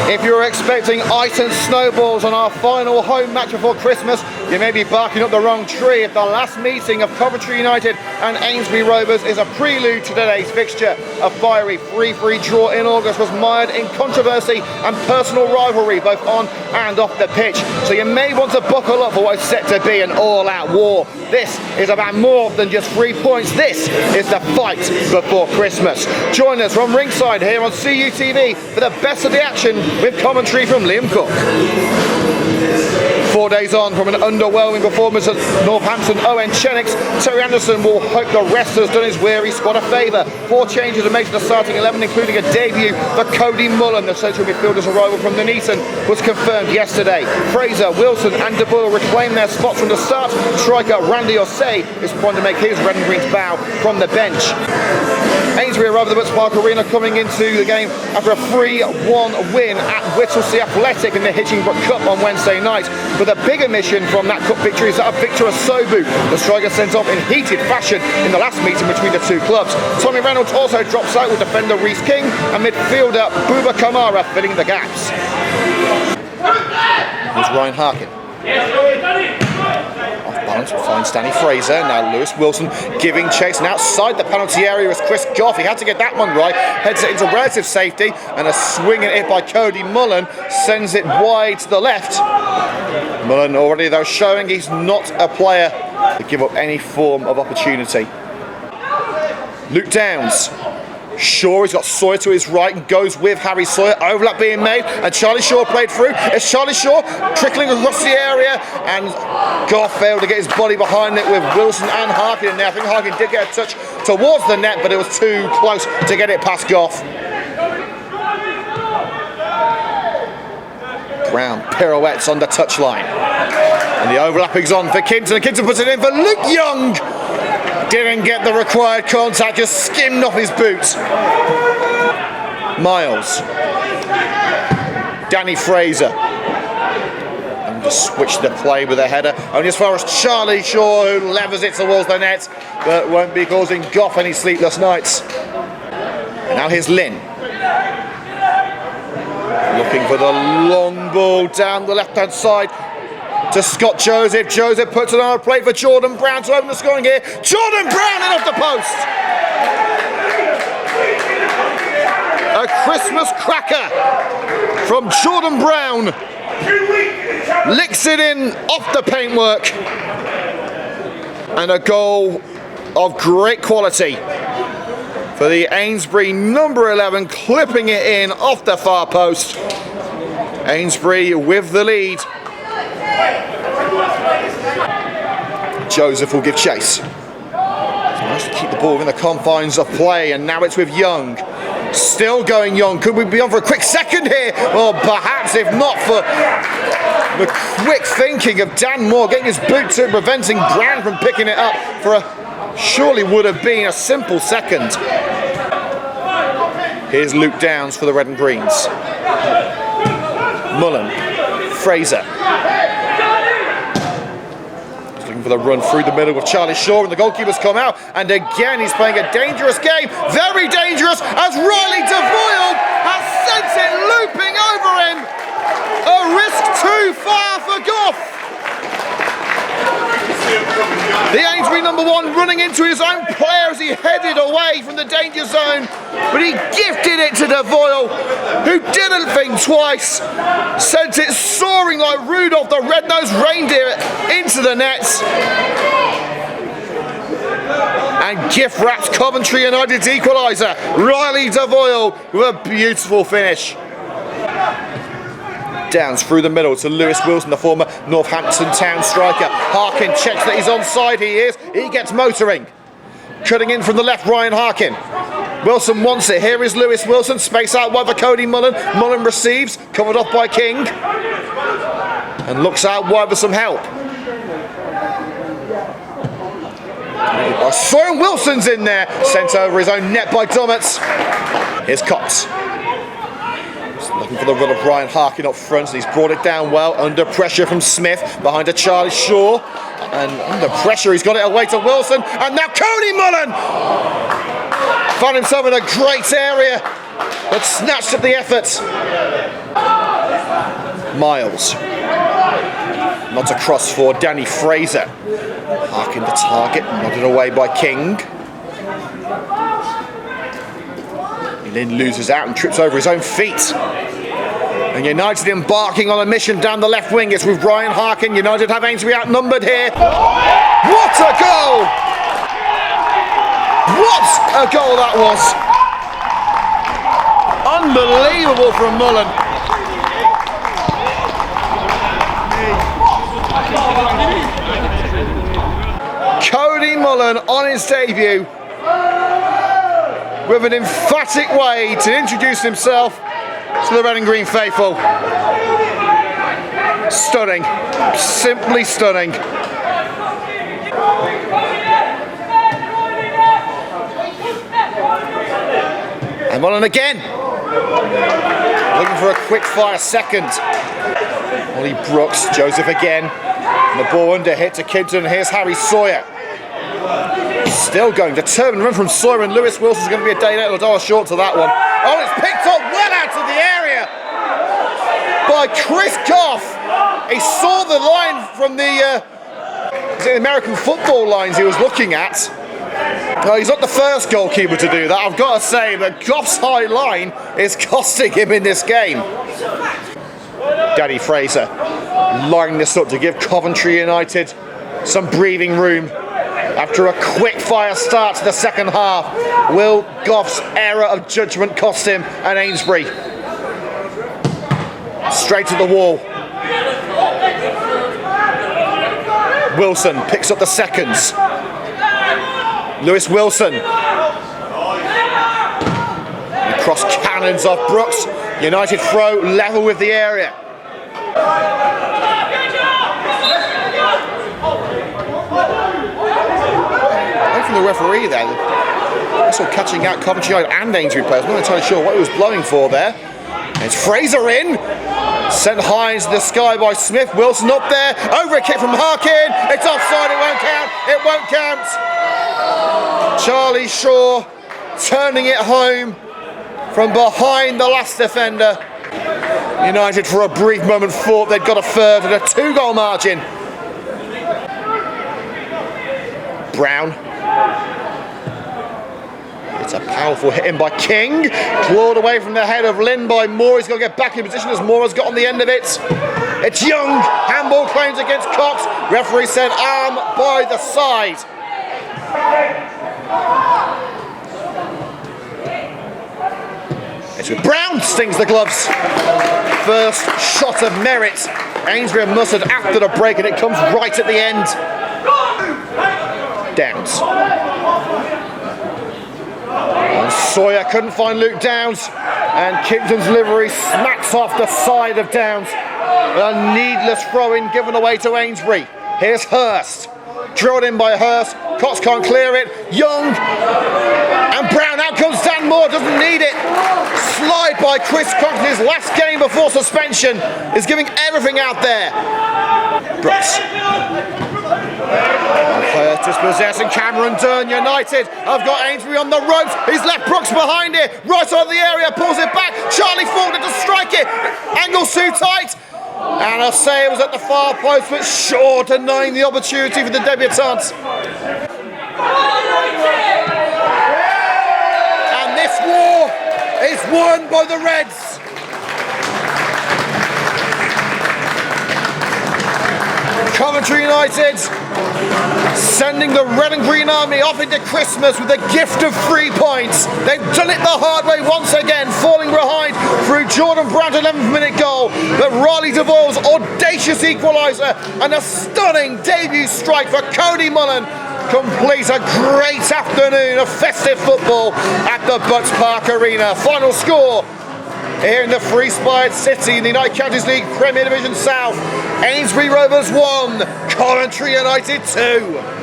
If you're expecting ice and snowballs on our final home match before Christmas, you may be barking up the wrong tree. If the last meeting of Coventry United and Eynesbury Rovers is a prelude to today's fixture, a fiery 3-3 draw in August was mired in controversy and personal rivalry both on and off the pitch. So you may want to buckle up for what is set to be an all-out war. This is about more than just 3 points. This is the fight before Christmas. Join us from ringside here on CUTV for the best of the action with commentary from Liam Cook. 4 days on from an underwhelming performance at Northampton, Owen Chenix, Terry Anderson will hope the rest has done his weary squad a favour. 4 changes are made to the starting 11, including a debut for Cody Mullan. The central midfielder's arrival from Nuneaton was confirmed yesterday. Fraser, Wilson and Davoiled reclaim their spots from the start. Striker Randy Osei is primed to make his red and green's bow from the bench. Eynesbury arrived at the Butts Park Arena coming into the game after a 3-1 win at Whittlesea Athletic in the Hitchingbrook Cup on Wednesday night. But the bigger mission from that cup victory is that of Victor Asobu. The striker sent off in heated fashion in the last meeting between the two clubs. Tommy Reynolds also drops out with defender Reece King and midfielder Bouba Kamara filling the gaps. Here's Ryan Harkin. Off balance finds Danny Fraser. Now Lewis Wilson giving chase, and outside the penalty area is Chris Goff. He had to get that one right, heads it into relative safety, and a swinging hit by Cody Mullan sends it wide to the left. Mullan already though showing he's not a player to give up any form of opportunity. Luke Downs. Shaw, he's got Sawyer to his right and goes with Harry Sawyer. Overlap being made and Charlie Shaw played through. It's Charlie Shaw trickling across the area and Goff failed to get his body behind it with Wilson and Harkin in there. I think Harkin did get a touch towards the net, but it was too close to get it past Goff. Brown pirouettes on the touchline. And the overlapping's on for Kinton. Kinton puts it in for Luke Young. Didn't get the required contact, just skimmed off his boots. Miles. Danny Fraser. And just switched the play with a header. Only as far as Charlie Shaw, who levers it towards the net, but won't be causing Goff any sleepless nights. And now here's Lynn. Looking for the long ball down the left-hand side to Scott Joseph. Joseph puts it on a plate for Jordan Brown to open the scoring here. Jordan Brown in off the post. A Christmas cracker from Jordan Brown. Licks it in off the paintwork. And a goal of great quality for the Eynesbury number 11, clipping it in off the far post. Eynesbury with the lead. Joseph will give chase. Nice to keep the ball within the confines of play, and now it's with Young. Still going Young. Could we be on for a quick second here? Well, perhaps, if not for the quick thinking of Dan Moore getting his boot to preventing Brown from picking it up for a surely would have been a simple second. Here's Luke Downs for the red and greens. Mullan. Fraser. For the run through the middle with Charlie Shaw, and the goalkeeper's come out, and again he's playing a dangerous game, very dangerous, as Riley Davoiled has sent it looping over him. A risk too far for Goff. The Eynesbury number 1 running into his own player as he headed away from the danger zone, but he gifted it to Davoiled, who didn't think twice, sent it soaring like Rudolph the red-nosed reindeer into the nets, and gift wraps Coventry United's equaliser. Riley Davoiled with a beautiful finish. Downs through the middle to Lewis Wilson, the former Northampton Town striker. Harkin checks that he's onside, he is. He gets motoring. Cutting in from the left, Ryan Harkin. Wilson wants it. Here is Lewis Wilson. Space out wide for Cody Mullan. Mullan receives, covered off by King. And looks out wide for some help. Soren Wilson's in there. Sent over his own net by Dommets. Here's Cox. Looking for the run of Ryan Harkin up front, and he's brought it down well, under pressure from Smith, behind a Charlie Shaw, and under pressure he's got it away to Wilson, and now Cody Mullan found himself in a great area, but snatched at the effort. Miles. Not across for Danny Fraser. Harkin the target, nodded away by King. Lynn loses out and trips over his own feet. And United embarking on a mission down the left wing. It's with Ryan Harkin. United have Eynesbury outnumbered here. What a goal! What a goal that was! Unbelievable from Mullan. Cody Mullan on his debut with an emphatic way to introduce himself to the red and green faithful. Stunning, simply stunning. And Mullan again, looking for a quick fire second. Ollie Brooks, Joseph again. And the ball under hit to Kidson. Here's Harry Sawyer. Still going, determined run from Sawyer, and Lewis Wilson's going to be a day late, a dollar short to that one. Oh, it's picked up well out of the area by Chris Goff. He saw the line from the American football lines he was looking at. No, he's not the first goalkeeper to do that, I've got to say, but Goff's high line is costing him in this game. Danny Fraser lining this up to give Coventry United some breathing room. After a quick fire start to the second half, will Goff's error of judgment cost him and Eynesbury? Straight to the wall. Wilson picks up the seconds. Lewis Wilson. And cross cannons off Brooks. United throw level with the area. From the referee then, also catching out Coventry United and Eynesbury players. I'm not entirely sure what he was blowing for there. It's Fraser in, sent high into the sky by Smith. Wilson up there, over a kick from Harkin. It's offside, it won't count, it won't count. Charlie Shaw turning it home from behind the last defender. United for a brief moment thought they'd got a third and a 2-goal margin. Brown. It's a powerful hit in by King. Clawed away from the head of Lynn by Moore. He's got to get back in position as Moore has got on the end of it. It's Young. Handball claims against Cox. Referee said arm by the side. It's with Brown. Stings the gloves. First shot of merit. Eynesbury and Mustard after the break, and it comes right at the end. Downs. And Sawyer couldn't find Luke Downs, and Kipton's livery smacks off the side of Downs. A needless throw-in given away to Eynesbury. Here's Hurst. Drilled in by Hurst. Cox can't clear it. Young and Brown. Out comes Dan Moore. Doesn't need it. Slide by Chris Cox in his last game before suspension. Is giving everything out there. Brooks. Curtis possessing Cameron Dunn. United have got Eynesbury on the ropes. He's left Brooks behind it. Right out of the area. Pulls it back. Charlie Faulkner to strike it. Angle's too tight. And I'll say it was at the far post, but Shaw denying the opportunity for the debutant. And this war is won by the Reds. Coventry United sending the red and green army off into Christmas with a gift of 3 points. They've done it the hard way once again, falling behind through Jordan Brown's 11th minute goal, but Riley Davoiled's audacious equaliser and a stunning debut strike for Cody Mullan complete a great afternoon of festive football at the Butts Park Arena. Final score here in the free-spired city in the United Counties League Premier Division South. Eynesbury Rovers 1, Coventry United 2.